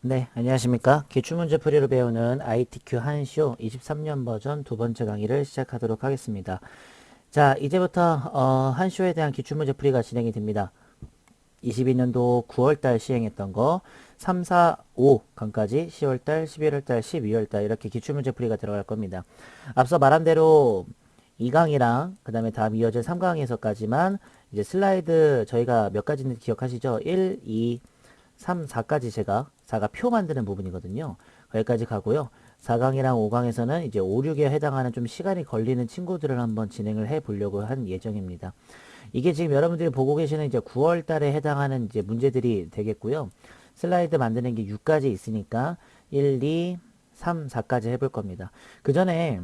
네, 안녕하십니까. 기출문제 풀이로 배우는 ITQ 한쇼 23년 버전 두 번째 강의를 시작하도록 하겠습니다. 자, 이제부터 한쇼에 대한 기출문제 풀이가 진행이 됩니다. 22년도 9월달 시행했던 거 3, 4, 5강까지 10월달, 11월달, 12월달 이렇게 기출문제 풀이가 들어갈 겁니다. 앞서 말한 대로 2강이랑 그 다음에 다음 이어질 3강에서까지만 이제 슬라이드 저희가 몇 가지인지 기억하시죠? 1, 2, 3, 4까지 제가 4가 표 만드는 부분이거든요. 거기까지 가고요. 4강이랑 5강에서는 이제 5, 6에 해당하는 좀 시간이 걸리는 친구들을 한번 진행을 해 보려고 한 예정입니다. 이게 지금 여러분들이 보고 계시는 이제 9월 달에 해당하는 이제 문제들이 되겠고요. 슬라이드 만드는 게 6가지 있으니까 1, 2, 3, 4까지 해볼 겁니다. 그 전에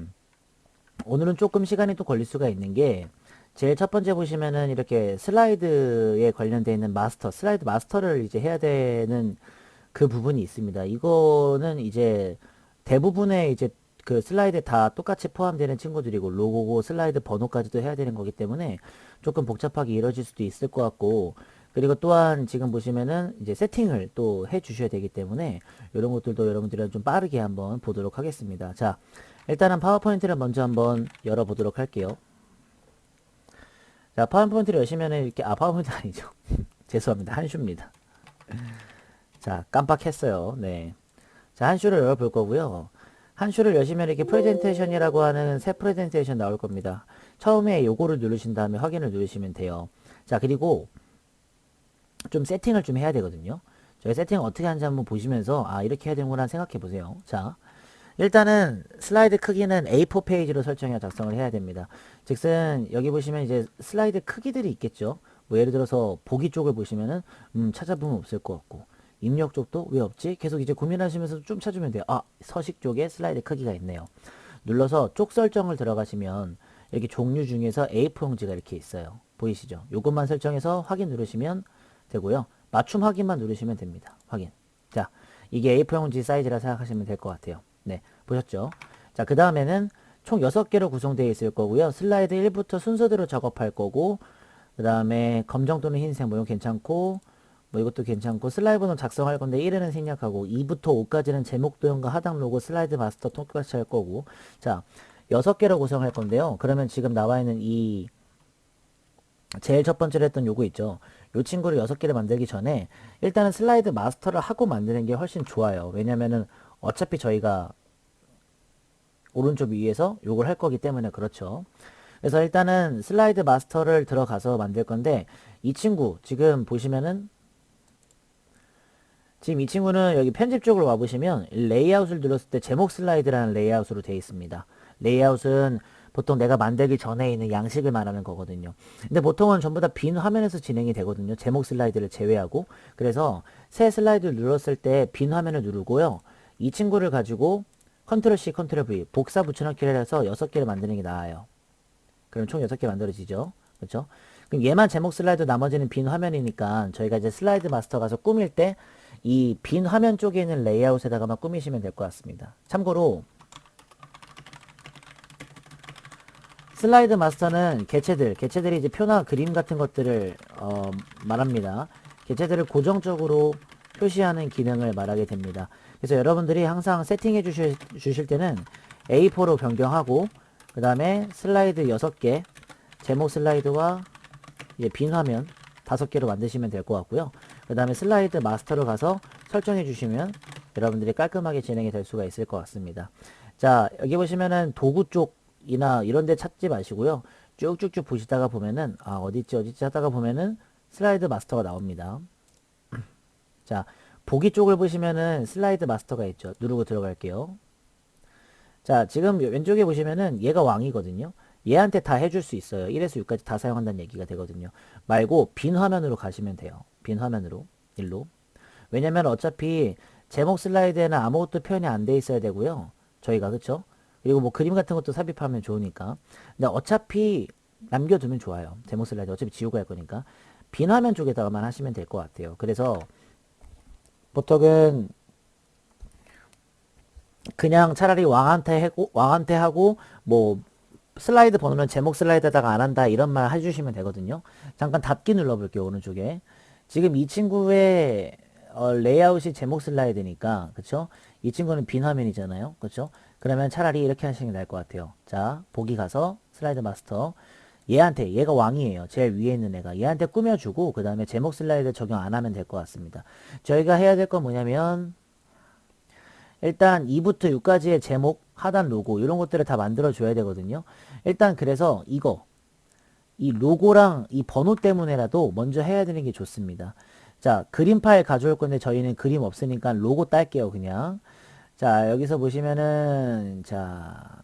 오늘은 조금 시간이 또 걸릴 수가 있는 게 제일 첫 번째 보시면은 이렇게 슬라이드에 관련되어 있는 마스터, 슬라이드 마스터를 이제 해야 되는 그 부분이 있습니다. 이거는 이제 대부분의 이제 그 슬라이드에 다 똑같이 포함되는 친구들이고 로고고 슬라이드 번호까지도 해야 되는 거기 때문에 조금 복잡하게 이루어질 수도 있을 것 같고 그리고 또한 지금 보시면은 이제 세팅을 또 해 주셔야 되기 때문에 이런 것들도 여러분들이랑 좀 빠르게 한번 보도록 하겠습니다. 자, 일단은 파워포인트를 먼저 한번 열어보도록 할게요. 자, 파워포인트를 여시면은 이렇게, 파워포인트 아니죠. 죄송합니다. 한슈입니다. 자, 깜빡했어요. 네. 자, 한슈를 열어볼 거고요. 한슈를 여시면 이렇게 프레젠테이션이라고 하는 새 프레젠테이션 나올 겁니다. 처음에 요거를 누르신 다음에 확인을 누르시면 돼요. 자, 그리고 좀 세팅을 좀 해야 되거든요. 저희 세팅을 어떻게 하는지 한번 보시면서, 이렇게 해야 되는구나 생각해 보세요. 자, 일단은 슬라이드 크기는 A4 페이지로 설정해 작성을 해야 됩니다. 즉슨 여기 보시면 이제 슬라이드 크기들이 있겠죠. 뭐 예를 들어서 보기 쪽을 보시면은 찾아보면 없을 것 같고 입력 쪽도 왜 없지? 계속 이제 고민하시면서 좀 찾으면 돼요. 서식 쪽에 슬라이드 크기가 있네요. 눌러서 쪽 설정을 들어가시면 이렇게 종류 중에서 A4 용지가 이렇게 있어요. 보이시죠? 요것만 설정해서 확인 누르시면 되고요. 맞춤 확인만 누르시면 됩니다. 확인. 자, 이게 A4 용지 사이즈라 생각하시면 될 것 같아요. 네, 보셨죠? 자, 그 다음에는 총 6개로 구성되어 있을 거고요. 슬라이드 1부터 순서대로 작업할 거고, 그 다음에 검정 또는 흰색 모형 괜찮고, 뭐 이것도 괜찮고, 슬라이드는 작성할 건데 1에는 생략하고, 2부터 5까지는 제목 도형과 하단 로고 슬라이드 마스터 똑같이 할 거고, 자, 6개로 구성할 건데요. 그러면 지금 나와 있는 이 제일 첫 번째로 했던 요거 있죠. 요 친구를 6개를 만들기 전에 일단은 슬라이드 마스터를 하고 만드는 게 훨씬 좋아요. 왜냐면은 어차피 저희가 오른쪽 위에서 요걸 할 거기 때문에 그렇죠. 그래서 일단은 슬라이드 마스터를 들어가서 만들 건데 이 친구 지금 보시면은 지금 이 친구는 여기 편집 쪽으로 와보시면 레이아웃을 눌렀을 때 제목 슬라이드라는 레이아웃으로 되어 있습니다. 레이아웃은 보통 내가 만들기 전에 있는 양식을 말하는 거거든요. 근데 보통은 전부 다 빈 화면에서 진행이 되거든요. 제목 슬라이드를 제외하고. 그래서 새 슬라이드를 눌렀을 때 빈 화면을 누르고요. 이 친구를 가지고 컨트롤 C, 컨트롤 V 복사 붙여넣기를 해서 6개를 만드는 게 나아요. 그럼 총 6개 만들어지죠. 그렇죠? 그럼 얘만 제목 슬라이드 나머지는 빈 화면이니까 저희가 이제 슬라이드 마스터 가서 꾸밀 때 이 빈 화면 쪽에 있는 레이아웃에다가만 꾸미시면 될 것 같습니다. 참고로 슬라이드 마스터는 개체들이 이제 표나 그림 같은 것들을 말합니다. 개체들을 고정적으로 표시하는 기능을 말하게 됩니다. 그래서 여러분들이 항상 세팅해 주실 때는 A4로 변경하고 그 다음에 슬라이드 6개 제목 슬라이드와 이제 빈 화면 5개로 만드시면 될 것 같고요. 그 다음에 슬라이드 마스터로 가서 설정해 주시면 여러분들이 깔끔하게 진행이 될 수가 있을 것 같습니다. 자, 여기 보시면은 도구 쪽이나 이런 데 찾지 마시고요. 쭉쭉쭉 보시다가 보면은 어딨지 하다가 보면은 슬라이드 마스터가 나옵니다. 자, 보기 쪽을 보시면은 슬라이드 마스터가 있죠. 누르고 들어갈게요. 자, 지금 왼쪽에 보시면은 얘가 왕이거든요. 얘한테 다 해줄 수 있어요. 1에서 6까지 다 사용한다는 얘기가 되거든요. 말고 빈 화면으로 가시면 돼요. 빈 화면으로. 일로. 왜냐면 어차피 제목 슬라이드에는 아무것도 표현이 안 돼 있어야 되고요. 저희가 그쵸? 그리고 뭐 그림 같은 것도 삽입하면 좋으니까. 근데 어차피 남겨두면 좋아요. 제목 슬라이드 어차피 지우고 할 거니까. 빈 화면 쪽에다가만 하시면 될 것 같아요. 그래서 보통은 그냥 차라리 왕한테 하고 뭐 슬라이드 번호는 제목 슬라이드에다가 안 한다 이런 말 해주시면 되거든요. 잠깐 닫기 눌러볼게요. 오른쪽에. 지금 이 친구의 레이아웃이 제목 슬라이드니까, 그쵸? 이 친구는 빈 화면이잖아요. 그쵸? 그러면 차라리 이렇게 하시는 게 나을 것 같아요. 자, 보기 가서 슬라이드 마스터. 얘한테, 얘가 왕이에요. 제일 위에 있는 애가. 얘한테 꾸며주고, 그 다음에 제목 슬라이드 적용 안 하면 될 것 같습니다. 저희가 해야 될 건 뭐냐면, 일단 2부터 6까지의 제목, 하단 로고, 이런 것들을 다 만들어줘야 되거든요. 일단 그래서 이 로고랑 이 번호 때문에라도 먼저 해야 되는 게 좋습니다. 자, 그림 파일 가져올 건데 저희는 그림 없으니까 로고 딸게요, 그냥. 자, 여기서 보시면은, 자,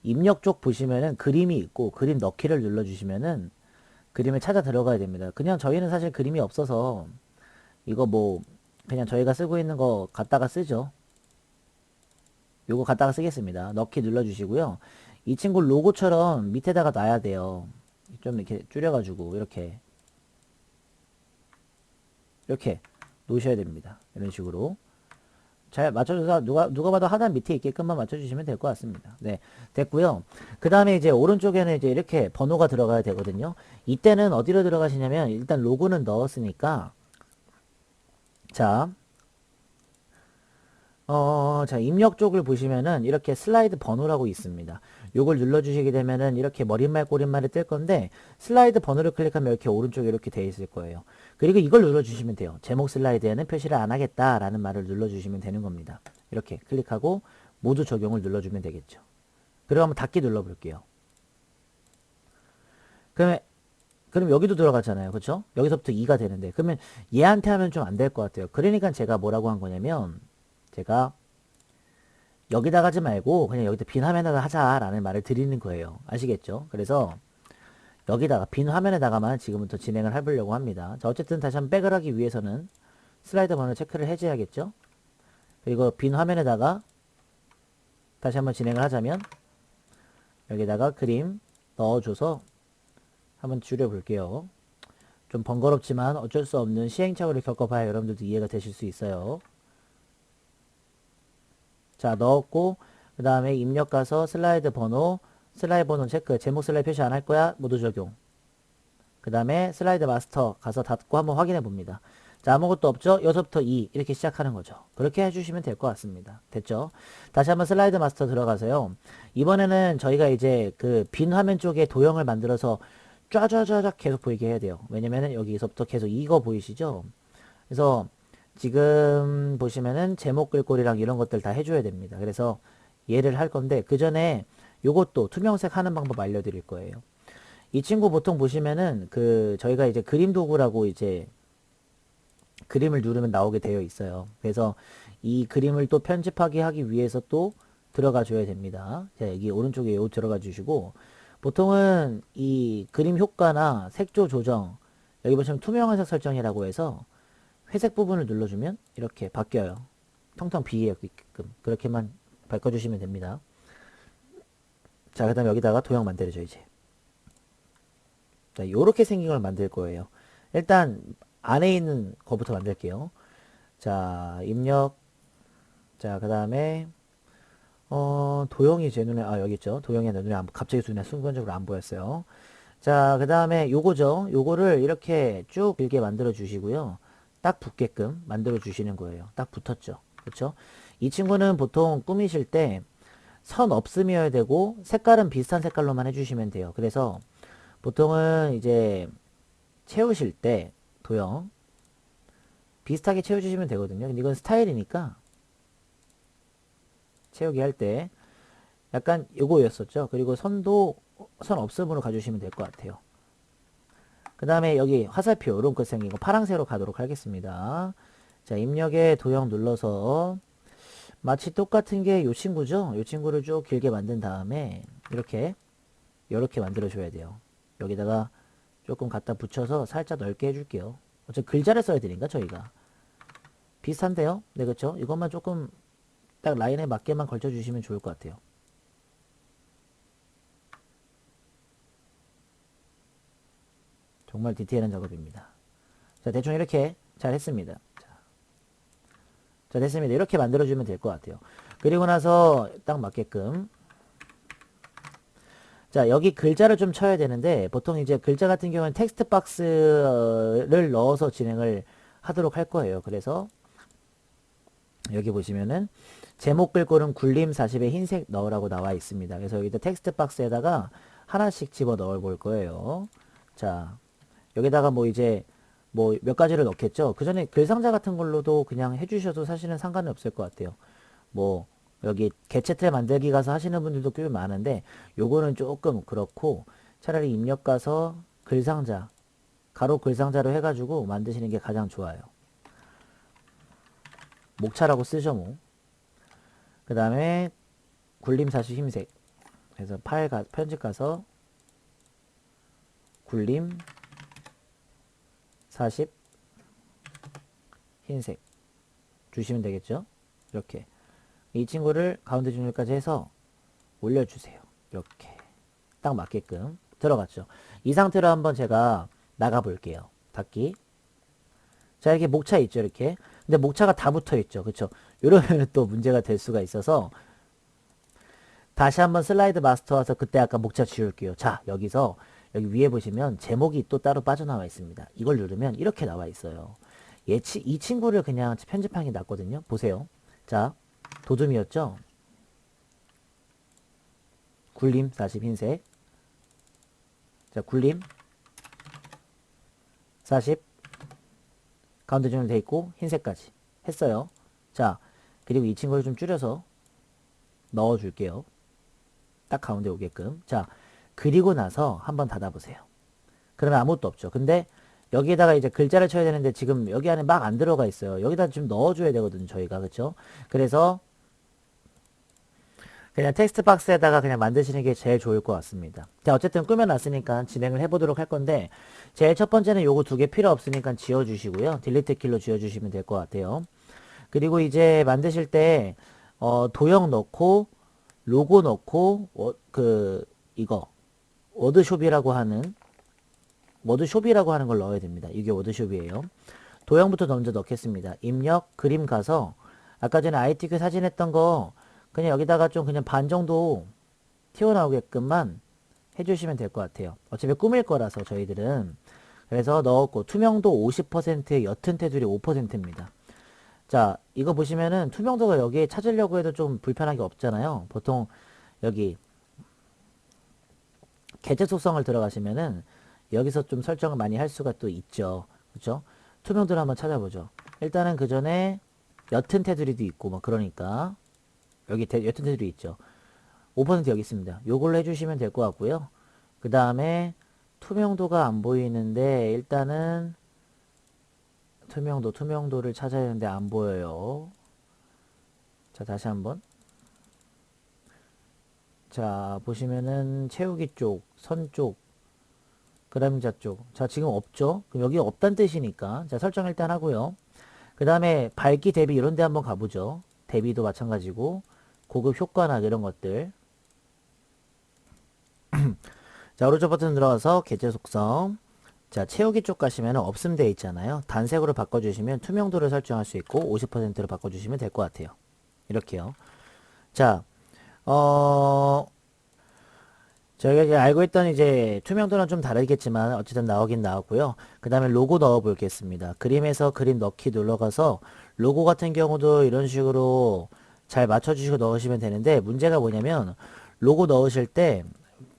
입력 쪽 보시면은 그림이 있고 그림 넣기를 눌러주시면은 그림을 찾아 들어가야 됩니다. 그냥 저희는 사실 그림이 없어서 이거 뭐 그냥 저희가 쓰고 있는 거 갖다가 쓰죠. 요거 갖다가 쓰겠습니다. 넣기 눌러주시고요. 이 친구 로고처럼 밑에다가 놔야 돼요. 좀 이렇게 줄여가지고 이렇게 놓으셔야 됩니다. 이런 식으로 잘 맞춰줘서 누가 봐도 하단 밑에 있게끔만 맞춰주시면 될 것 같습니다. 네, 됐고요. 그 다음에 이제 오른쪽에는 이제 이렇게 번호가 들어가야 되거든요. 이때는 어디로 들어가시냐면 일단 로고는 넣었으니까 자, 자, 입력 쪽을 보시면은 이렇게 슬라이드 번호라고 있습니다. 요걸 눌러주시게 되면은 이렇게 머릿말 꼬릿말이 뜰 건데 슬라이드 번호를 클릭하면 이렇게 오른쪽에 이렇게 돼 있을 거예요. 그리고 이걸 눌러주시면 돼요. 제목 슬라이드에는 표시를 안 하겠다라는 말을 눌러주시면 되는 겁니다. 이렇게 클릭하고 모두 적용을 눌러주면 되겠죠. 그리고 한번 닫기 눌러볼게요. 그럼 여기도 들어갔잖아요. 그쵸? 여기서부터 2가 되는데 그러면 얘한테 하면 좀 안 될 것 같아요. 그러니까 제가 뭐라고 한 거냐면 제가 여기다 가지 말고 그냥 여기다 빈 화면에다 하자라는 말을 드리는 거예요. 아시겠죠? 그래서 여기다가 빈 화면에다가만 지금부터 진행을 해보려고 합니다. 자, 어쨌든 다시 한번 백을 하기 위해서는 슬라이드 번호 체크를 해제해야겠죠? 그리고 빈 화면에다가 다시 한번 진행을 하자면 여기다가 그림 넣어줘서 한번 줄여볼게요. 좀 번거롭지만 어쩔 수 없는 시행착오를 겪어봐야 여러분들도 이해가 되실 수 있어요. 자, 넣었고 그 다음에 입력 가서 슬라이드 번호 체크, 제목 슬라이드 표시 안 할 거야, 모두 적용. 그 다음에 슬라이드 마스터 가서 닫고 한번 확인해 봅니다. 자, 아무것도 없죠? 여기서부터 2 이렇게 시작하는 거죠. 그렇게 해주시면 될 것 같습니다. 됐죠? 다시 한번 슬라이드 마스터 들어가서요. 이번에는 저희가 이제 그 빈 화면 쪽에 도형을 만들어서 쫙쫙쫙 계속 보이게 해야 돼요. 왜냐면은 여기서부터 계속 이거 보이시죠? 그래서 지금 보시면은 제목 글꼴이랑 이런 것들 다 해줘야 됩니다. 그래서 얘를 할 건데 그 전에 요것도 투명색 하는 방법 알려드릴 거예요. 이 친구 보통 보시면은 그 저희가 이제 그림 도구라고 이제 그림을 누르면 나오게 되어 있어요. 그래서 이 그림을 또 편집하게 하기 위해서 또 들어가 줘야 됩니다. 자, 여기 오른쪽에 요 들어가 주시고 보통은 이 그림 효과나 색조 조정 여기 보시면 투명한색 설정이라고 해서 회색 부분을 눌러주면 이렇게 바뀌어요. 텅텅 비게끔 그렇게만 바꿔주시면 됩니다. 자, 그 다음에 여기다가 도형 만들어줘 이제. 자, 요렇게 생긴 걸 만들 거예요. 일단 안에 있는 거부터 만들게요. 자, 입력. 자, 그 다음에 도형이 제 눈에 여기 있죠. 도형이 내 눈에 갑자기 눈에 순간적으로 안 보였어요. 자, 그 다음에 요거죠. 요거를 이렇게 쭉 길게 만들어 주시고요. 딱 붙게끔 만들어 주시는 거예요. 딱 붙었죠. 그렇죠? 이 친구는 보통 꾸미실 때 선 없음이어야 되고 색깔은 비슷한 색깔로만 해주시면 돼요. 그래서 보통은 이제 채우실 때 도형 비슷하게 채워주시면 되거든요. 근데 이건 스타일이니까 채우기 할 때 약간 요거였었죠. 그리고 선도 선 없음으로 가주시면 될 것 같아요. 그 다음에 여기 화살표 이런 거 생긴 거 파란색으로 가도록 하겠습니다. 자, 입력에 도형 눌러서 마치 똑같은 게 요 친구죠. 요 친구를 쭉 길게 만든 다음에 이렇게 만들어 줘야 돼요. 여기다가 조금 갖다 붙여서 살짝 넓게 해줄게요. 어차피 글자를 써야 되니까 저희가 비슷한데요. 네, 그렇죠. 이것만 조금 딱 라인에 맞게만 걸쳐 주시면 좋을 것 같아요. 정말 디테일한 작업입니다. 자, 대충 이렇게 잘 했습니다. 자, 됐습니다. 이렇게 만들어주면 될 것 같아요. 그리고 나서 딱 맞게끔. 자, 여기 글자를 좀 쳐야 되는데, 보통 이제 글자 같은 경우는 텍스트 박스를 넣어서 진행을 하도록 할 거예요. 그래서 여기 보시면은 제목 글꼴은 굴림 40에 흰색 넣으라고 나와 있습니다. 그래서 여기다 텍스트 박스에다가 하나씩 집어 넣어 볼 거예요. 자, 여기다가 뭐 이제 뭐 몇 가지를 넣겠죠. 그 전에 글상자 같은 걸로도 그냥 해주셔도 사실은 상관은 없을 것 같아요. 뭐 여기 개체틀 만들기 가서 하시는 분들도 꽤 많은데 요거는 조금 그렇고 차라리 입력 가서 글상자 가로 글상자로 해가지고 만드시는 게 가장 좋아요. 목차라고 쓰죠 뭐. 그 다음에 굴림 40 흰색. 그래서 편집 가서 굴림 40 흰색 주시면 되겠죠. 이렇게 이 친구를 가운데 중렬까지 해서 올려주세요. 이렇게 딱 맞게끔 들어갔죠. 이 상태로 한번 제가 나가 볼게요. 닫기. 자, 이렇게 목차 있죠, 이렇게. 근데 목차가 다 붙어 있죠. 그쵸? 이러면 또 문제가 될 수가 있어서 다시 한번 슬라이드 마스터 와서 그때 아까 목차 지울게요. 자, 여기서 여기 위에 보시면 제목이 또 따로 빠져나와 있습니다. 이걸 누르면 이렇게 나와 있어요. 이 친구를 그냥 편집하는 게 낫거든요. 보세요. 자, 도둠이었죠? 굴림 40 흰색. 자, 굴림 40 가운데 중으로 돼 있고 흰색까지 했어요. 자, 그리고 이 친구를 좀 줄여서 넣어 줄게요. 딱 가운데 오게끔. 자, 그리고 나서 한번 닫아보세요. 그러면 아무것도 없죠. 근데 여기에다가 이제 글자를 쳐야 되는데 지금 여기 안에 막 안 들어가 있어요. 여기다 좀 넣어줘야 되거든요, 저희가. 그쵸? 그래서 그냥 텍스트 박스에다가 그냥 만드시는 게 제일 좋을 것 같습니다. 자, 어쨌든 꾸며놨으니까 진행을 해보도록 할 건데, 제일 첫 번째는 요거 두 개 필요 없으니까 지워주시고요. 딜리트 킬로 지워주시면 될 것 같아요. 그리고 이제 만드실 때, 도형 넣고, 로고 넣고, 이거, 워드숍이라고 하는 걸 넣어야 됩니다. 이게 워드숍이에요. 도형부터 먼저 넣겠습니다. 입력, 그림 가서, 아까 전에 ITQ 사진 했던 거, 그냥 여기다가 좀 그냥 반 정도 튀어나오게끔만 해주시면 될 것 같아요. 어차피 꾸밀 거라서 저희들은. 그래서 넣었고, 투명도 50%에 옅은 테두리 5%입니다. 자, 이거 보시면은 투명도가 여기에 찾으려고 해도 좀 불편하게 없잖아요. 보통 여기 개체 속성을 들어가시면은 여기서 좀 설정을 많이 할 수가 또 있죠. 그쵸? 투명도를 한번 찾아보죠. 일단은 그 전에 옅은 테두리도 있고 뭐 그러니까 여기 옅은 테두리 있죠. 5% 여기 있습니다. 요걸로 해주시면 될 것 같고요. 그 다음에 투명도가 안 보이는데 일단은 투명도를 찾아야 되는데 안 보여요. 자, 다시 한번. 자, 보시면은 채우기 쪽, 선 쪽, 그림자 쪽. 자, 지금 없죠? 그럼 여기 없단 뜻이니까. 자, 설정 일단 하고요. 그 다음에 밝기 대비 이런 데 한번 가보죠. 대비도 마찬가지고 고급 효과나 이런 것들. 자, 오른쪽 버튼 들어가서 개체 속성. 자, 채우기 쪽 가시면 없음 돼 있잖아요. 단색으로 바꿔주시면 투명도를 설정할 수 있고 50%로 바꿔주시면 될 것 같아요. 이렇게요. 자, 저희가 이제 알고 있던 이제 투명도는 좀 다르겠지만 어쨌든 나오긴 나왔고요. 그 다음에 로고 넣어 보겠습니다. 그림에서 그림 넣기 눌러가서 로고 같은 경우도 이런 식으로 잘 맞춰주시고 넣으시면 되는데 문제가 뭐냐면 로고 넣으실 때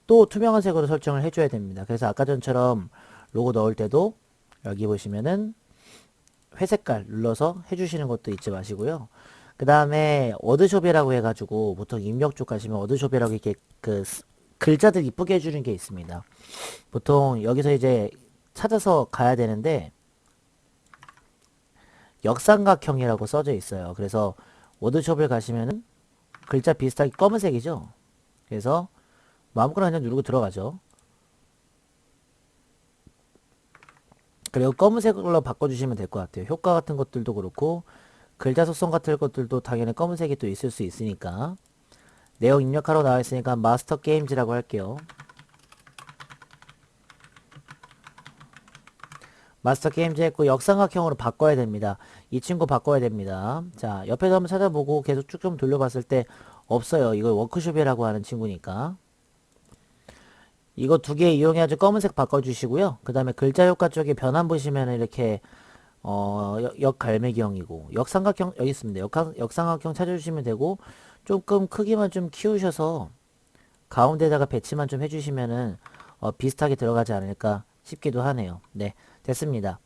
또 투명한 색으로 설정을 해줘야 됩니다. 그래서 아까 전처럼 로고 넣을 때도 여기 보시면은 회색깔 눌러서 해주시는 것도 잊지 마시고요. 그 다음에 워드숍이라고 해가지고 보통 입력 쪽 가시면 워드숍이라고 이렇게 글자들 이쁘게 해주는 게 있습니다. 보통 여기서 이제 찾아서 가야 되는데 역삼각형이라고 써져 있어요. 그래서 워드숍을 가시면은 글자 비슷하게 검은색이죠. 그래서 아무거나 그냥 누르고 들어가죠. 그리고 검은색으로 바꿔주시면 될 것 같아요. 효과 같은 것들도 그렇고 글자 속성 같은 것들도 당연히 검은색이 또 있을 수 있으니까. 내용 입력하러 나와 있으니까 마스터 게임즈라고 할게요. 마스터 게임즈 했고 역삼각형으로 바꿔야 됩니다. 이 친구 바꿔야 됩니다. 자, 옆에서 한번 찾아보고 계속 쭉 좀 돌려봤을 때 없어요. 이거 워크숍이라고 하는 친구니까. 이거 두 개 이용해가지고 검은색 바꿔주시고요. 그 다음에 글자 효과 쪽에 변환 보시면 이렇게 역갈매기형이고 역삼각형 여기 있습니다. 역삼각형 찾아주시면 되고 조금 크기만 좀 키우셔서 가운데다가 배치만 좀 해주시면은 비슷하게 들어가지 않을까 싶기도 하네요. 네, 됐습니다.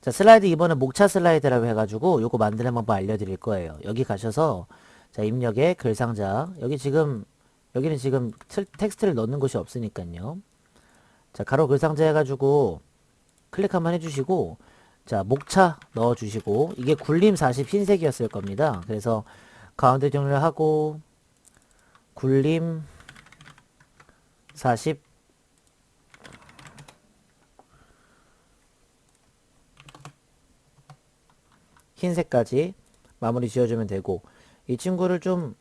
자, 슬라이드 2번은 목차 슬라이드라고 해가지고 요거 만드는 방법 알려드릴 거예요. 여기 가셔서 자, 입력에 글상자 여기는 지금 텍스트를 넣는 곳이 없으니까요. 자, 가로 글상자 해가지고 클릭 한번 해주시고 자, 목차 넣어주시고 이게 굴림 40 흰색이었을 겁니다. 그래서 가운데 정리를 하고 굴림 40 흰색까지 마무리 지어주면 되고 이 친구를 좀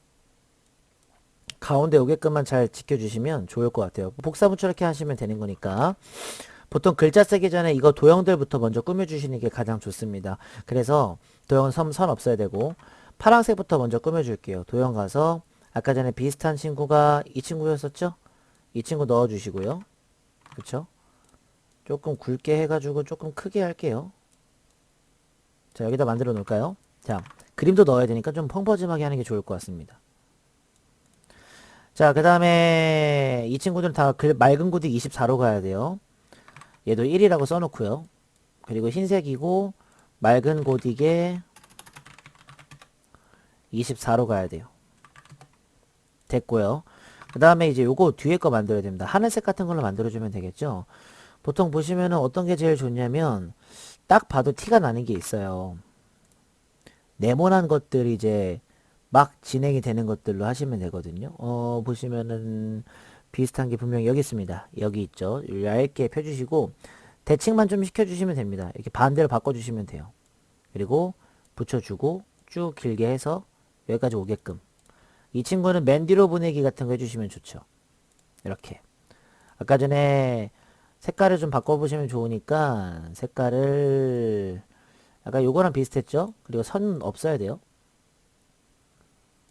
가운데 오게끔만 잘 지켜주시면 좋을 것 같아요. 복사붙여 이렇게 하시면 되는 거니까 보통 글자 쓰기 전에 이거 도형들부터 먼저 꾸며주시는 게 가장 좋습니다. 그래서 도형은 선 없어야 되고 파란색부터 먼저 꾸며줄게요. 도형 가서 아까 전에 비슷한 친구가 이 친구였었죠? 이 친구 넣어주시고요. 그쵸? 조금 굵게 해가지고 조금 크게 할게요. 자, 여기다 만들어 놓을까요? 자, 그림도 넣어야 되니까 좀 펑퍼짐하게 하는 게 좋을 것 같습니다. 자, 그 다음에 이 친구들은 다 맑은 고딕 24로 가야 돼요. 얘도 1이라고 써놓고요. 그리고 흰색이고 맑은 고딕에 24로 가야 돼요. 됐고요. 그 다음에 이제 요거 뒤에 거 만들어야 됩니다. 하늘색 같은 걸로 만들어주면 되겠죠. 보통 보시면은 어떤 게 제일 좋냐면 딱 봐도 티가 나는 게 있어요. 네모난 것들이 이제 막 진행이 되는 것들로 하시면 되거든요. 보시면은 비슷한 게 분명히 여기 있습니다. 여기 있죠. 얇게 펴주시고 대칭만 좀 시켜주시면 됩니다. 이렇게 반대로 바꿔주시면 돼요. 그리고 붙여주고 쭉 길게 해서 여기까지 오게끔. 이 친구는 맨 뒤로 보내기 같은 거 해주시면 좋죠. 이렇게. 아까 전에 색깔을 좀 바꿔보시면 좋으니까 색깔을 약간 요거랑 비슷했죠? 그리고 선 없어야 돼요.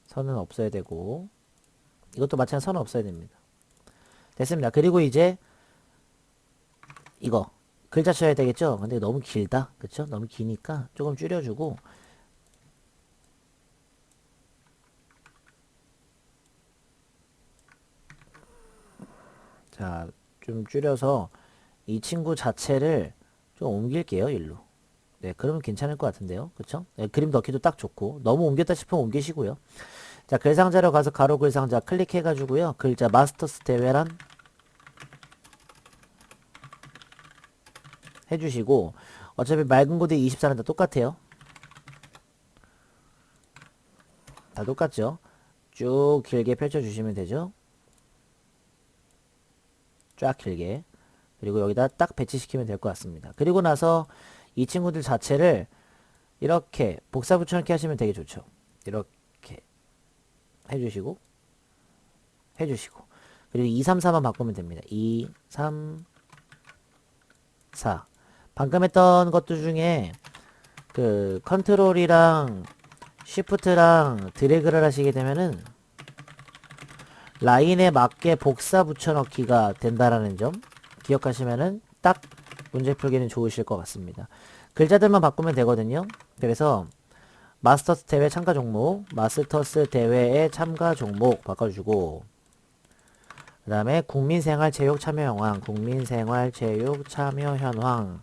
선은 없어야 되고 이것도 마찬가지 선은 없어야 됩니다. 됐습니다. 그리고 이제 이거 글자 쳐야 되겠죠? 근데 너무 길다. 그쵸? 너무 기니까 조금 줄여주고 자, 좀 줄여서 이 친구 자체를 좀 옮길게요. 일로. 네, 그러면 괜찮을 것 같은데요. 그쵸? 네, 그림 넣기도 딱 좋고 너무 옮겼다 싶으면 옮기시고요. 자, 글상자로 가서 가로 글상자 클릭해가지고요. 글자 마스터스 대회란 해주시고 어차피 맑은 고딕 24는 다 똑같아요. 다 똑같죠? 쭉 길게 펼쳐주시면 되죠. 쫙 길게. 그리고 여기다 딱 배치시키면 될 것 같습니다. 그리고 나서 이 친구들 자체를 이렇게 복사 붙여넣기 하시면 되게 좋죠. 이렇게 해주시고 그리고 2, 3, 4만 바꾸면 됩니다. 2, 3, 4 방금 했던 것들 중에 그 컨트롤이랑 쉬프트랑 드래그를 하시게 되면은 라인에 맞게 복사 붙여넣기가 된다라는 점 기억하시면은 딱 문제 풀기는 좋으실 것 같습니다. 글자들만 바꾸면 되거든요. 그래서 마스터스 대회 참가 종목, 마스터스 대회의 참가 종목 바꿔주고 그 다음에 국민생활체육 참여 현황, 국민생활체육 참여 현황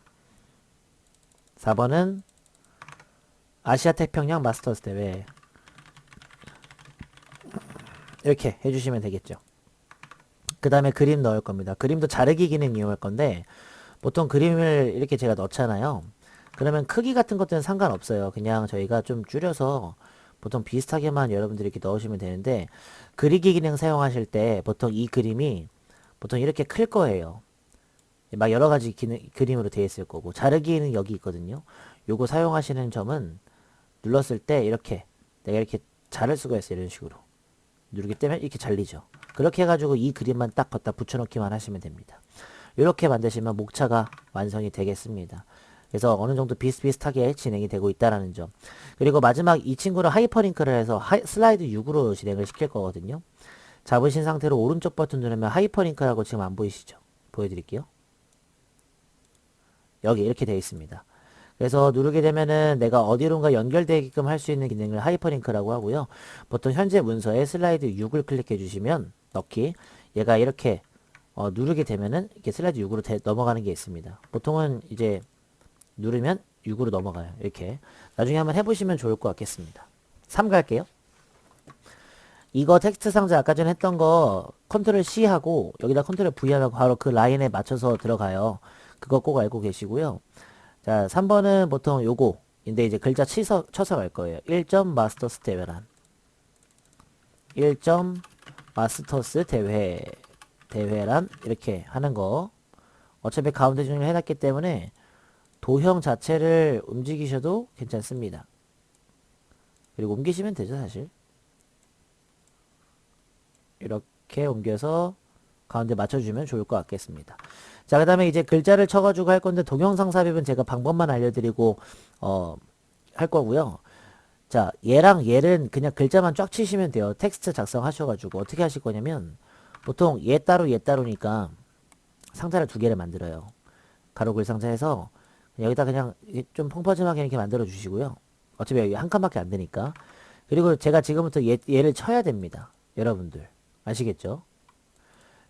4번은 아시아 태평양 마스터스 대회 이렇게 해주시면 되겠죠. 그 다음에 그림 넣을 겁니다. 그림도 자르기 기능 이용할 건데 보통 그림을 이렇게 제가 넣잖아요. 그러면 크기 같은 것들은 상관없어요. 그냥 저희가 좀 줄여서 보통 비슷하게만 여러분들이 이렇게 넣으시면 되는데 그리기 기능 사용하실 때 보통 이 그림이 보통 이렇게 클 거예요. 막 여러 가지 그림으로 되어 있을 거고 자르기는 여기 있거든요. 요거 사용하시는 점은 눌렀을 때 이렇게 내가 이렇게 자를 수가 있어요. 이런 식으로 누르기 때문에 이렇게 잘리죠. 그렇게 해가지고 이 그림만 딱 걷다 붙여넣기만 하시면 됩니다. 이렇게 만드시면 목차가 완성이 되겠습니다. 그래서 어느 정도 비슷비슷하게 진행이 되고 있다는 점. 그리고 마지막 이 친구를 하이퍼링크를 해서 슬라이드 6으로 진행을 시킬 거거든요. 잡으신 상태로 오른쪽 버튼 누르면 하이퍼링크라고 지금 안 보이시죠? 보여드릴게요. 여기 이렇게 되어 있습니다. 그래서 누르게 되면은 내가 어디론가 연결되게끔 할 수 있는 기능을 하이퍼링크라고 하고요. 보통 현재 문서에 슬라이드 6을 클릭해 주시면 넣기 얘가 이렇게 누르게 되면은 이렇게 슬라이드 6으로 넘어가는 게 있습니다. 보통은 이제 누르면 6으로 넘어가요. 이렇게 나중에 한번 해보시면 좋을 것 같겠습니다. 3 갈게요. 이거 텍스트 상자 아까 전에 했던 거 컨트롤 C 하고 여기다 컨트롤 V 하면 바로 그 라인에 맞춰서 들어가요. 그거 꼭 알고 계시고요. 자, 3번은 보통 요거인데 이제 글자 쳐서 갈 거예요. 1점 마스터스 대회란. 1점 마스터스 대회란 이렇게 하는 거. 어차피 가운데 중을 해놨기 때문에 도형 자체를 움직이셔도 괜찮습니다. 그리고 옮기시면 되죠, 사실. 이렇게 옮겨서 가운데 맞춰주면 좋을 것 같겠습니다. 자, 그 다음에 이제 글자를 쳐가지고 할 건데 동영상 삽입은 제가 방법만 알려드리고 할 거고요. 자, 얘랑 얘는 그냥 글자만 쫙 치시면 돼요. 텍스트 작성하셔가지고 어떻게 하실 거냐면 보통 얘 따로니까 상자를 두 개를 만들어요. 가로글 상자에서 여기다 그냥 좀 펑퍼짐하게 이렇게 만들어 주시고요. 어차피 여기 한 칸밖에 안 되니까. 그리고 제가 지금부터 얘를 쳐야 됩니다. 여러분들 아시겠죠?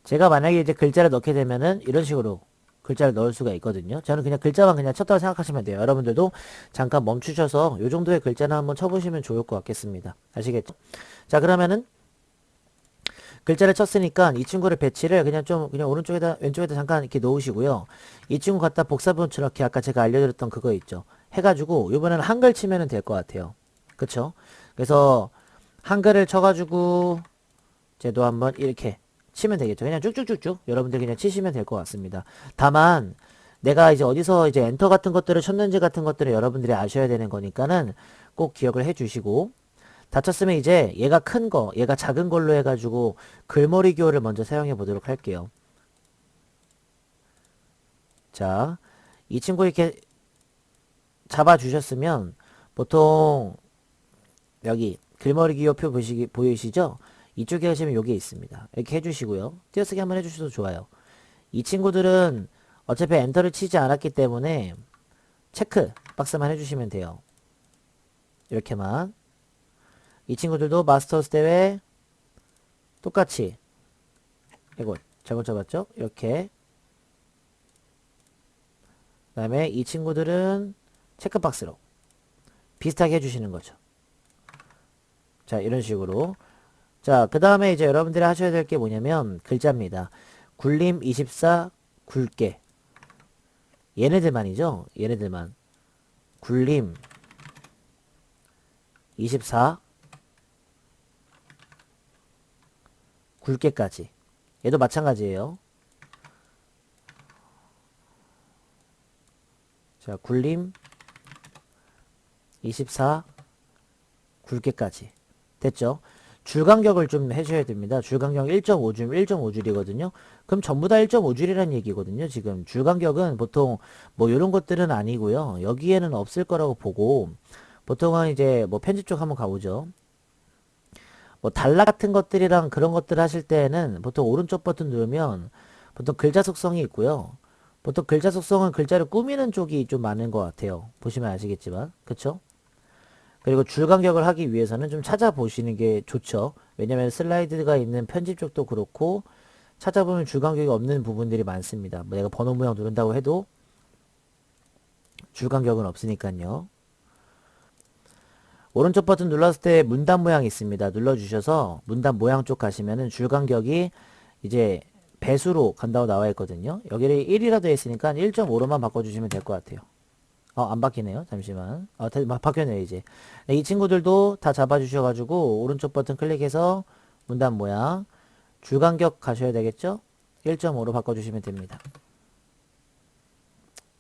제가 만약에 이제 글자를 넣게 되면은 이런 식으로 글자를 넣을 수가 있거든요. 저는 그냥 글자만 그냥 쳤다고 생각하시면 돼요. 여러분들도 잠깐 멈추셔서 요 정도의 글자는 한번 쳐보시면 좋을 것 같겠습니다. 아시겠죠? 자, 그러면은 글자를 쳤으니까 이 친구를 배치를 그냥 오른쪽에다 왼쪽에다 잠깐 이렇게 놓으시고요. 이 친구 갖다 복사본처럼 이렇게 아까 제가 알려드렸던 그거 있죠. 해가지고 이번에는 한글 치면은 될 것 같아요. 그쵸? 그래서 한글을 쳐가지고 쟤도 한번 이렇게 치면 되겠죠. 그냥 쭉쭉쭉쭉 여러분들 그냥 치시면 될 것 같습니다. 다만 내가 이제 어디서 이제 엔터 같은 것들을 쳤는지 같은 것들을 여러분들이 아셔야 되는 거니까는 꼭 기억을 해 주시고 다 쳤으면 이제 얘가 큰 거, 얘가 작은 걸로 해가지고 글머리 기호를 먼저 사용해 보도록 할게요. 자, 이 친구 이렇게 잡아주셨으면 보통 여기 글머리 기호표 보이시죠? 이쪽에 하시면 여기 있습니다. 이렇게 해주시고요. 띄어쓰기 한번 해주셔도 좋아요. 이 친구들은 어차피 엔터를 치지 않았기 때문에 체크 박스만 해주시면 돼요. 이렇게만. 이 친구들도 마스터스 대회 똑같이 이거 잘못 잡았죠? 이렇게. 그 다음에 이 친구들은 체크박스로 비슷하게 해주시는 거죠. 자, 이런 식으로. 자, 그 다음에 이제 여러분들이 하셔야 될 게 뭐냐면 글자입니다. 굴림 24 굵게. 얘네들만이죠. 얘네들만. 굴림 24 굵게까지. 얘도 마찬가지예요. 자, 굴림 24 굵게까지. 됐죠? 줄간격을 좀 해줘야 됩니다. 줄간격 1.5줄, 1.5줄이거든요. 그럼 전부 다 1.5줄이라는 얘기거든요. 지금 줄간격은 보통 뭐 이런 것들은 아니고요. 여기에는 없을 거라고 보고 보통은 이제 뭐 편집 쪽 한번 가보죠. 뭐 단락 같은 것들이랑 그런 것들 하실 때에는 보통 오른쪽 버튼 누르면 보통 글자 속성이 있고요. 보통 글자 속성은 글자를 꾸미는 쪽이 좀 많은 것 같아요. 보시면 아시겠지만. 그쵸? 그리고 줄간격을 하기 위해서는 좀 찾아보시는 게 좋죠. 왜냐면 슬라이드가 있는 편집 쪽도 그렇고 찾아보면 줄간격이 없는 부분들이 많습니다. 뭐 내가 번호 모양 누른다고 해도 줄간격은 없으니까요. 오른쪽 버튼 눌렀을 때 문단 모양이 있습니다. 눌러주셔서 문단 모양 쪽 가시면은 줄간격이 이제 배수로 간다고 나와 있거든요. 여기를 1이라 되어 있으니까 1.5로만 바꿔주시면 될 것 같아요. 안 바뀌네요. 잠시만. 바뀌었네요, 이제. 네, 이 친구들도 다 잡아주셔가지고, 오른쪽 버튼 클릭해서 문단 모양, 줄간격 가셔야 되겠죠? 1.5로 바꿔주시면 됩니다.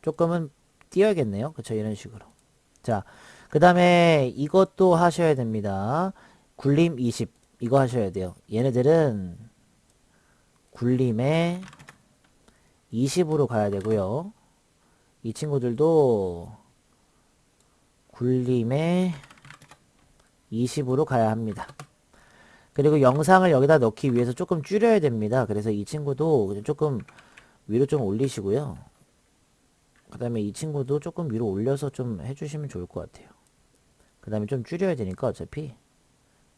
조금은 띄어야겠네요. 그쵸? 이런 식으로. 자, 그 다음에 이것도 하셔야 됩니다. 굴림 20. 이거 하셔야 돼요. 얘네들은 굴림에 20으로 가야 되고요. 이 친구들도 굴림에 20으로 가야 합니다. 그리고 영상을 여기다 넣기 위해서 조금 줄여야 됩니다. 그래서 이 친구도 조금 위로 좀 올리시고요. 그 다음에 이 친구도 조금 위로 올려서 좀 해주시면 좋을 것 같아요. 그 다음에 좀 줄여야 되니까 어차피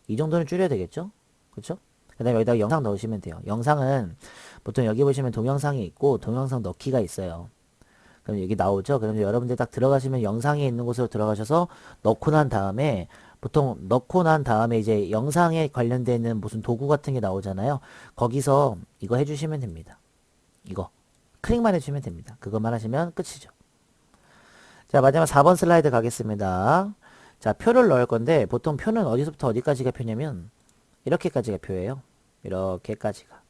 이 정도는 줄여야 되겠죠? 그쵸? 그 다음에 여기다가 영상 넣으시면 돼요. 영상은 보통 여기 보시면 동영상이 있고 동영상 넣기가 있어요. 그럼 여기 나오죠? 그럼 여러분들 딱 들어가시면 영상에 있는 곳으로 들어가셔서 넣고 난 다음에 보통 넣고 난 다음에 이제 영상에 관련되어 있는 무슨 도구 같은 게 나오잖아요. 거기서 이거 해주시면 됩니다. 이거 클릭만 해주시면 됩니다. 그것만 하시면 끝이죠. 자, 마지막 4번 슬라이드 가겠습니다. 자, 표를 넣을 건데 보통 표는 어디서부터 어디까지가 표냐면 이렇게까지가 표예요. 이렇게까지가.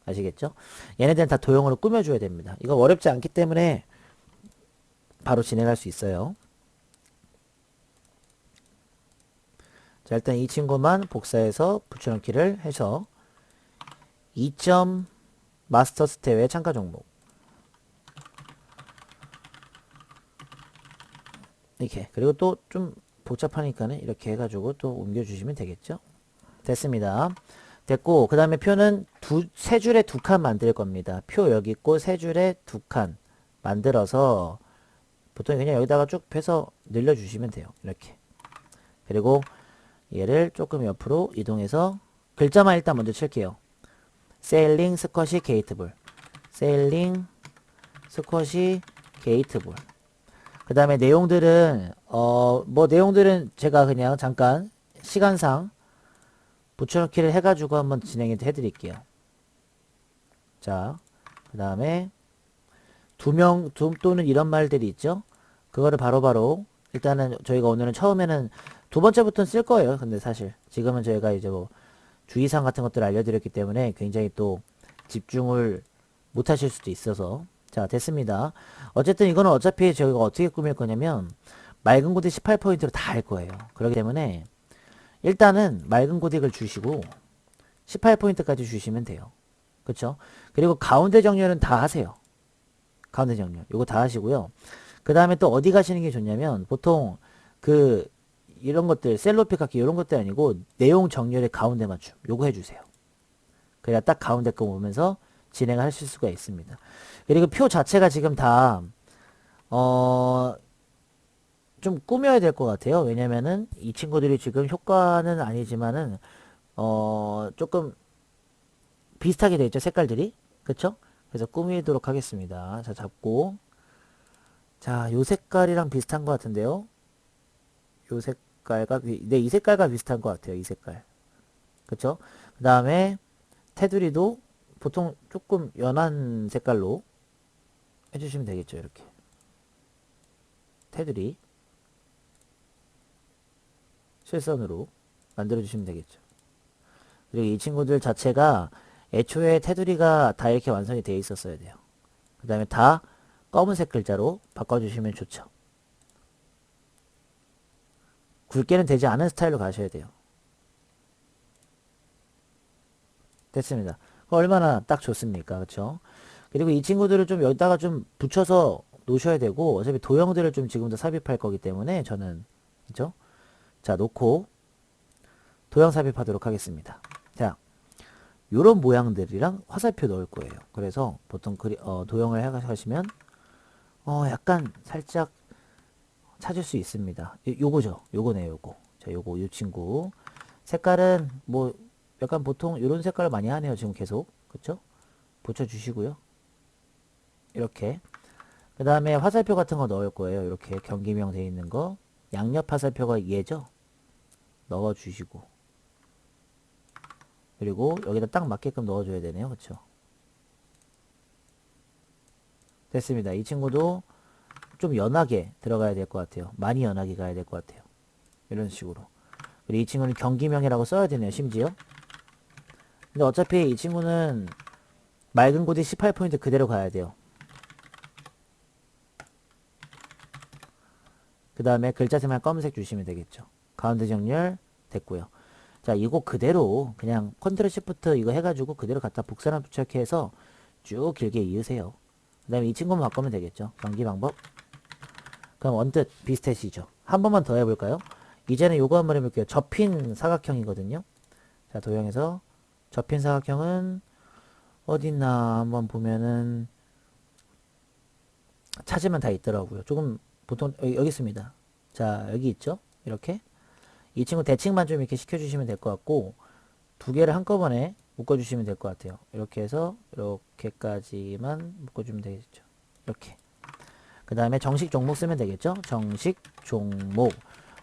아시겠죠? 얘네들은 다 도형으로 꾸며줘야 됩니다. 이거 어렵지 않기 때문에 바로 진행할 수 있어요. 자, 일단 이 친구만 복사해서 붙여넣기를 해서 2점 마스터스 대회 참가 종목 이렇게. 그리고 또 좀 복잡하니까는 이렇게 해가지고 또 옮겨주시면 되겠죠. 됐습니다. 됐고 그 다음에 표는 세 줄에 두 칸 만들 겁니다. 표 여기 있고 세 줄에 두 칸 만들어서 보통 그냥 여기다가 쭉 펴서 늘려주시면 돼요. 이렇게. 그리고 얘를 조금 옆으로 이동해서 글자만 일단 먼저 칠게요. 세일링 스쿼시 게이트볼, 세일링 스쿼시 게이트볼. 그 다음에 내용들은 뭐 내용들은 제가 그냥 잠깐 시간상 붙여넣기를 해가지고 한번 진행해 드릴게요. 자, 그 다음에 두명 또는 이런 말들이 있죠. 그거를 바로바로 일단은 저희가 오늘은 처음에는 두 번째부터는 쓸 거예요. 근데 사실 지금은 저희가 이제 뭐 주의사항 같은 것들을 알려드렸기 때문에 굉장히 또 집중을 못 하실 수도 있어서. 자, 됐습니다. 어쨌든 이거는 어차피 저희가 어떻게 꾸밀 거냐면 맑은 고딕 18포인트로 다 할 거예요. 그렇기 때문에 일단은 맑은 고딕을 주시고 18포인트까지 주시면 돼요. 그쵸? 그리고 가운데 정렬은 다 하세요. 가운데 정렬. 요거 다 하시고요. 그 다음에 또 어디 가시는 게 좋냐면 보통 그 이런 것들 셀로피 갖기 이런 것들 아니고 내용 정렬의 가운데 맞춤 요거 해주세요. 그래야 딱 가운데 거 보면서 진행을 하실 수가 있습니다. 그리고 표 자체가 지금 다 좀 꾸며야 될 것 같아요. 왜냐면은 이 친구들이 지금 효과는 아니지만은 조금 비슷하게 돼 있죠. 색깔들이. 그쵸? 그래서 꾸미도록 하겠습니다. 자, 잡고 자, 요 색깔이랑 비슷한 것 같은데요. 요 색깔과 네, 이 색깔과 비슷한 것 같아요. 이 색깔. 그쵸? 그 다음에 테두리도 보통 조금 연한 색깔로 해주시면 되겠죠. 이렇게 테두리 실선으로 만들어 주시면 되겠죠. 그리고 이 친구들 자체가 애초에 테두리가 다 이렇게 완성이 되어 있었어야 돼요. 그 다음에 다 검은색 글자로 바꿔주시면 좋죠. 굵게는 되지 않은 스타일로 가셔야 돼요. 됐습니다. 얼마나 딱 좋습니까? 그쵸? 그리고 이 친구들을 좀 여기다가 좀 붙여서 놓으셔야 되고 어차피 도형들을 좀 지금부터 삽입할 거기 때문에 저는 그쵸? 자, 놓고 도형 삽입하도록 하겠습니다. 자, 요런 모양들이랑 화살표 넣을 거예요. 그래서 보통 도형을 하시면 약간 살짝 찾을 수 있습니다. 요거죠. 요거네요. 요거. 자, 요 친구 색깔은 뭐 약간 보통 요런 색깔을 많이 하네요. 지금 계속. 그쵸? 붙여주시고요. 이렇게. 그 다음에 화살표 같은 거 넣을 거예요. 이렇게 경기명 돼 있는 거. 양옆 화살표가 얘죠? 넣어주시고. 그리고 여기다 딱 맞게끔 넣어줘야 되네요. 그쵸? 됐습니다. 이 친구도 좀 연하게 들어가야 될 것 같아요. 많이 연하게 가야 될 것 같아요. 이런 식으로. 그리고 이 친구는 경기명이라고 써야 되네요. 심지어. 근데 어차피 이 친구는 맑은 고딕 18포인트 그대로 가야 돼요. 그 다음에 글자색만 검은색 주시면 되겠죠. 가운데 정렬 됐고요. 자, 이거 그대로 그냥 컨트롤 시프트 이거 해가지고 그대로 갖다 복사나 붙여넣기 해서 쭉 길게 이으세요. 그 다음에 이 친구만 바꾸면 되겠죠. 전기 방법. 그럼 언뜻 비슷해지죠. 한 번만 더 해볼까요? 이제는 요거 한번 해볼게요. 접힌 사각형이거든요. 자, 도형에서 접힌 사각형은 어딨나 한번 보면은 찾으면 다 있더라고요. 조금 보통 여기 있습니다. 자, 여기 있죠? 이렇게 이 친구 대칭만 좀 이렇게 시켜주시면 될 것 같고 두 개를 한꺼번에 묶어주시면 될 것 같아요. 이렇게 해서 이렇게까지만 묶어주면 되겠죠. 이렇게. 그 다음에 정식 종목 쓰면 되겠죠. 정식 종목.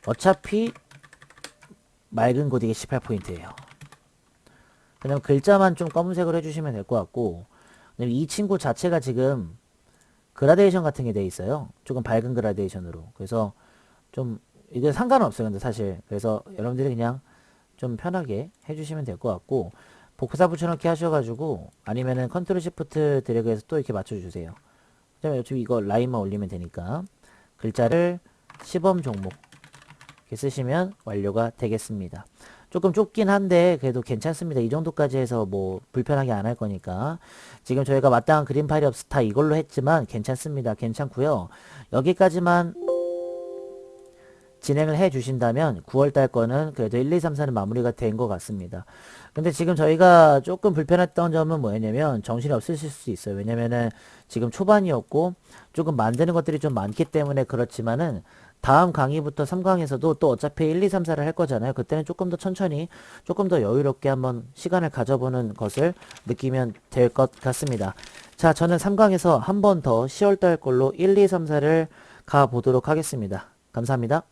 어차피 맑은 고딕이 18포인트예요. 그 다음 글자만 좀 검은색으로 해주시면 될 것 같고 그다음에 이 친구 자체가 지금 그라데이션 같은 게 돼 있어요. 조금 밝은 그라데이션으로. 그래서 좀 이게 상관은 없어요. 근데 사실 그래서 여러분들이 그냥 좀 편하게 해주시면 될 것 같고 복사 붙여넣기 하셔가지고 아니면은 컨트롤 시프트 드래그해서 또 이렇게 맞춰주세요. 그다음에 어차피 이거 라인만 올리면 되니까 글자를 시범 종목 이렇게 쓰시면 완료가 되겠습니다. 조금 좁긴 한데 그래도 괜찮습니다. 이 정도까지 해서 뭐 불편하게 안 할 거니까 지금 저희가 마땅한 그림 파일이 없어 다 이걸로 했지만 괜찮습니다. 괜찮고요. 여기까지만 진행을 해 주신다면 9월달 거는 그래도 1, 2, 3, 4는 마무리가 된 것 같습니다. 근데 지금 저희가 조금 불편했던 점은 뭐였냐면 정신이 없으실 수 있어요. 왜냐면은 지금 초반이었고 조금 만드는 것들이 좀 많기 때문에 그렇지만은 다음 강의부터 3강에서도 또 어차피 1, 2, 3, 4를 할 거잖아요. 그때는 조금 더 천천히 조금 더 여유롭게 한번 시간을 가져보는 것을 느끼면 될 것 같습니다. 자, 저는 3강에서 한 번 더 10월달 걸로 1, 2, 3, 4를 가보도록 하겠습니다. 감사합니다.